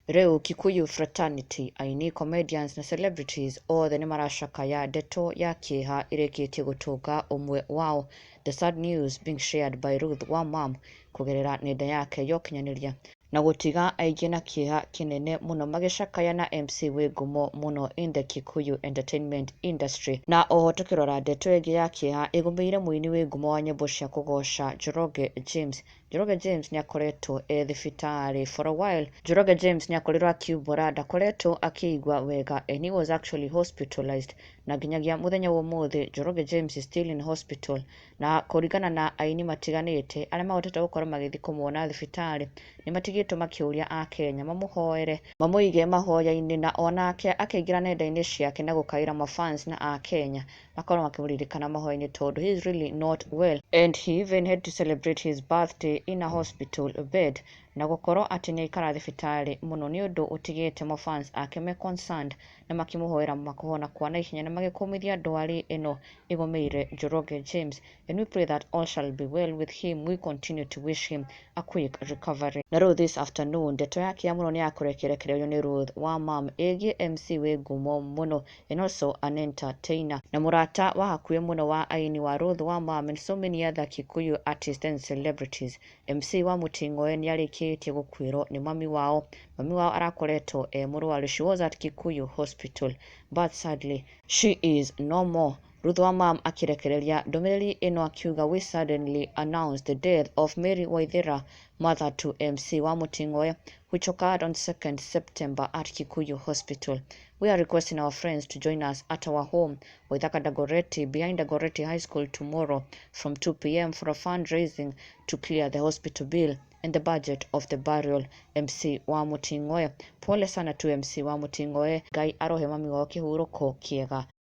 Reu Kikuyu fraternity, aini, comedians na celebrities othe nimaracakaya ndeto ya kieha irikitie gutunga umwe wao. The sad news being shared by Ruth Wamam kugerera nenda yake yo kinyaniria na gutiga aingĩ na kieha kinene muno magicakaya na MC wi ngumo muno in the Kikuyu entertainment industry. Na oho tukirora ndeto ĩngĩ ya kieha ĩgũmĩire mũini wi ngumo wa nyĩmbo cia kũgoca Njoroge James. Njoroge James ni akoretwo thibitari for a while. Njoroge James ni akorirwo akiumbũra ndakoretwo akĩigua wega and he was actually hospitalized, na nginyagia muthenya wa umuthi Njoroge James is still in hospital. Na kũringana na aini matiganĩte arĩa mahotete gũkorwo magĩthiĩ kũmuona thibitari nĩ matigĩtwo makĩũria a Kenya mamũhoere mamũige mahoya-inĩ, na onake akĩingĩra nenda-inĩ ciake na gũkaĩra mafans na a Kenya makorwo makĩmũririkana mahoya-inĩ tondũ he is really not well and he even had to celebrate his birthday in a hospital bed, na gũkorwo atĩ nĩ aikara thibitari mũno nĩ ũndũ ũtigĩte mafans ake me concerned na makĩmũhoera makũhona kwa naihenya na magĩkũmithia ndwari ĩno ĩgũmĩire Njoroge James. And we pray that all shall be well with him. We continue to wish him a quick recovery. Na rĩu this afternoon ndeto yake ya mũno nĩ ya kũrekerekerio nĩ Ruth Wamam ĩgiĩ MC wi ngumo mũno and also an entertainer na mũrata wa hakuhĩ mũno wa aini wa Ruth Wamam and so many other Kikuyu artists and celebrities. MC wa Muting'oe nĩ arĩkĩtie gũkuĩrwo nĩ mami wao. Mami wao arakoretwo mũrwaru. She was at Kikuyu hospital but sadly she is no more. Ruth Wamam akirekereria ndũmĩrĩri ĩno akiuga, we suddenly announced the death of Mary Waithera, mother to MC wa Muting'oe, which occurred on 2nd September at Kikuyu Hospital. We are requesting our friends to join us at our home, Waithaka Dagoretti, behind Dagoretti High School tomorrow from 2 p.m. for a fundraising to clear the hospital bill and the budget of the burial. MC wa Muting'oe. Pole sana tu MC wa Muting'oe. Ngai arohe mami wao kĩhurũko kĩega.